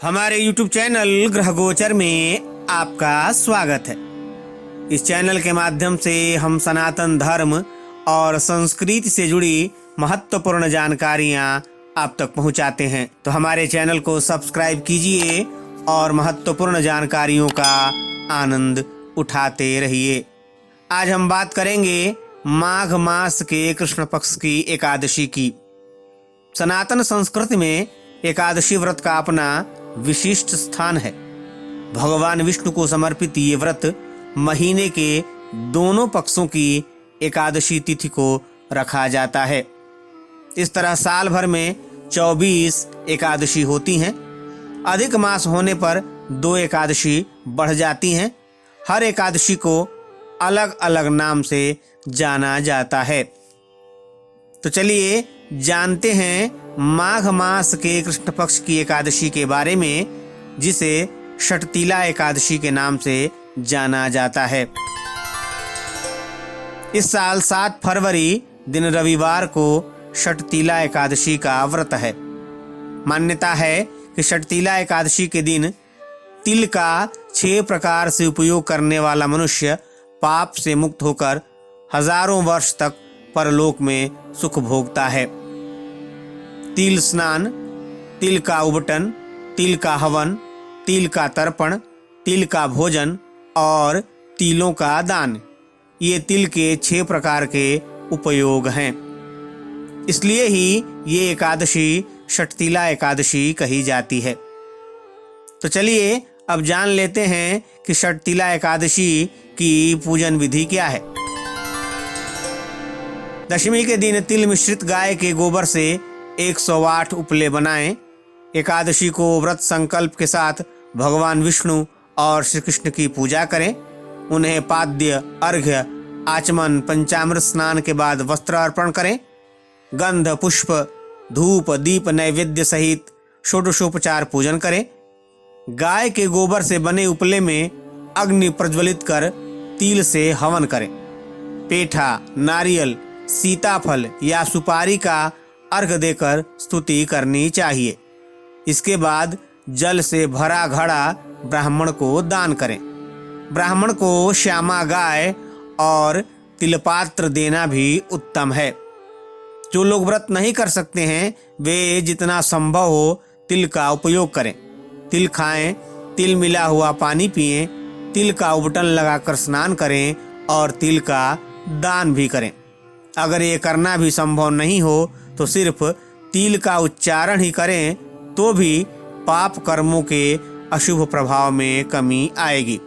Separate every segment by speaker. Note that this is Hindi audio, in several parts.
Speaker 1: हमारे YouTube चैनल ग्रह गोचर में आपका स्वागत है। इस चैनल के माध्यम से हम सनातन धर्म और संस्कृति से जुड़ी महत्वपूर्ण जानकारियां आप तक पहुंचाते हैं, तो हमारे चैनल को सब्सक्राइब कीजिए और महत्वपूर्ण जानकारियों का आनंद उठाते रहिए। आज हम बात करेंगे माघ मास के कृष्ण पक्ष की एकादशी की। सनातन संस्कृति में एकादशी व्रत का अपना विशिष्ट स्थान है। भगवान विष्णु को समर्पित ये व्रत महीने के दोनों पक्षों की एकादशी तिथि को रखा जाता है। इस तरह साल भर में 24 एकादशी होती हैं। अधिक मास होने पर 2 एकादशी बढ़ जाती हैं। हर एकादशी को अलग अलग नाम से जाना जाता है। तो चलिए जानते हैं माघ मास के कृष्ण पक्ष की एकादशी के बारे में, जिसे षटतिला एकादशी के नाम से जाना जाता है। इस साल 7 फरवरी दिन रविवार को षटतिला एकादशी का व्रत है। मान्यता है कि षटतिला एकादशी के दिन तिल का 6 प्रकार से उपयोग करने वाला मनुष्य पाप से मुक्त होकर हजारों वर्ष तक परलोक में सुख भोगता है। तिल स्नान, तिल का उबटन, तिल का हवन, तिल का तर्पण, तिल का भोजन और तिलों का दान, ये तिल के 6 प्रकार के उपयोग हैं। इसलिए ही ये एकादशी षटतिला एकादशी कही जाती है। तो चलिए अब जान लेते हैं कि षटतिला एकादशी की पूजन विधि क्या है। दशमी के दिन तिल मिश्रित गाय के गोबर से 108 उपले बनाएं। एकादशी को व्रत संकल्प के साथ भगवान विष्णु और श्री कृष्ण की पूजा करें। उन्हें पाद्य, अर्घ्य, आचमन, पंचामृत स्नान के बाद वस्त्र अर्पण करें। गंध, पुष्प, धूप, दीप, नैवेद्य सहित षोडशोपचार पूजन करें। गाय के गोबर से बने उपले में अग्नि प्रज्वलित कर तिल से हवन करें। पेठा, नारियल, सीताफल या सुपारी का अर्घ देकर स्तुति करनी चाहिए। इसके बाद जल से भरा घड़ा ब्राह्मण को दान करें। ब्राह्मण को श्यामा गाय और तिलपात्र देना भी उत्तम है। जो लोग व्रत नहीं कर सकते हैं वे जितना संभव हो तिल का उपयोग करें। तिल खाएं, तिल मिला हुआ पानी पिएं, तिल का उबटन लगाकर स्नान करें और तिल का दान भी करें। अगर ये करना भी संभव नहीं हो तो सिर्फ तिल का उच्चारण ही करें तो भी पाप कर्मों के अशुभ प्रभाव में कमी आएगी।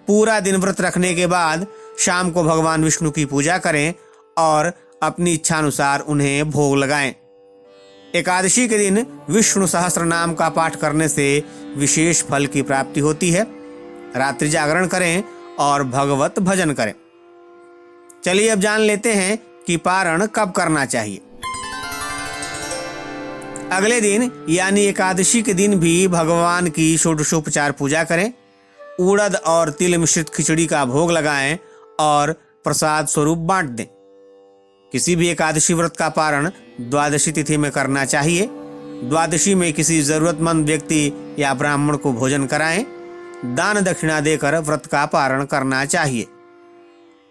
Speaker 1: पूरा दिन व्रत रखने के बाद शाम को भगवान विष्णु की पूजा करें और अपनी इच्छानुसार उन्हें भोग लगाएं। एकादशी के दिन विष्णु सहस्त्र नाम का पाठ करने से विशेष फल की प्राप्ति होती है। रात्रि जागरण करें और भगवत भजन करें। चलिए अब जान लेते हैं कि पारण कब करना चाहिए। अगले दिन यानी एकादशी के दिन भी भगवान की षोडशोपचार पूजा करें। उड़द और तिल मिश्रित खिचड़ी का भोग लगाएं और प्रसाद स्वरूप बांट दें। किसी भी एकादशी व्रत का पारण द्वादशी तिथि में करना चाहिए। द्वादशी में किसी जरूरतमंद व्यक्ति या ब्राह्मण को भोजन कराएं। दान दक्षिणा देकर व्रत का पारण करना चाहिए।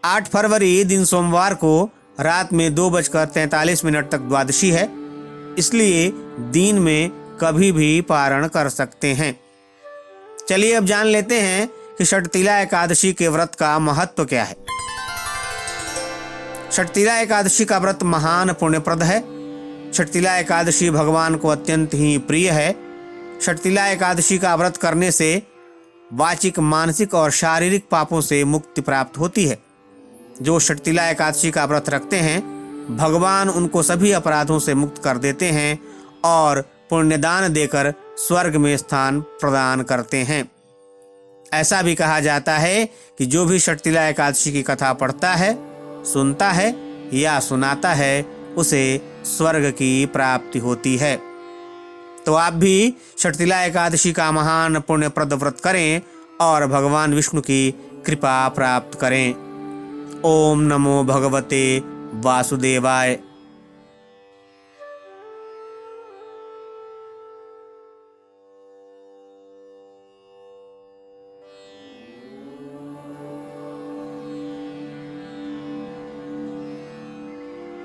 Speaker 1: 8 फरवरी दिन सोमवार को रात में 2:43 तक द्वादशी है, इसलिए दिन में कभी भी पारण कर सकते हैं। चलिए अब जान लेते हैं कि षटतिला एकादशी के व्रत का महत्व क्या है। षटतिला एकादशी का व्रत महान पुण्यप्रद है। षटतिला एकादशी भगवान को अत्यंत ही प्रिय है। षटतिला एकादशी का व्रत करने से वाचिक, मानसिक और शारीरिक पापों से मुक्ति प्राप्त होती है। जो षटतिला एकादशी का व्रत रखते हैं भगवान उनको सभी अपराधों से मुक्त कर देते हैं और पुण्यदान देकर स्वर्ग में स्थान प्रदान करते हैं। ऐसा भी कहा जाता है कि जो भी षटतिला एकादशी की कथा पढ़ता है, सुनता है या सुनाता है उसे स्वर्ग की प्राप्ति होती है। तो आप भी षटतिला एकादशी का महान पुण्यप्रद व्रत करें और भगवान विष्णु की कृपा प्राप्त करें। ओम नमो भगवते वासुदेवाय।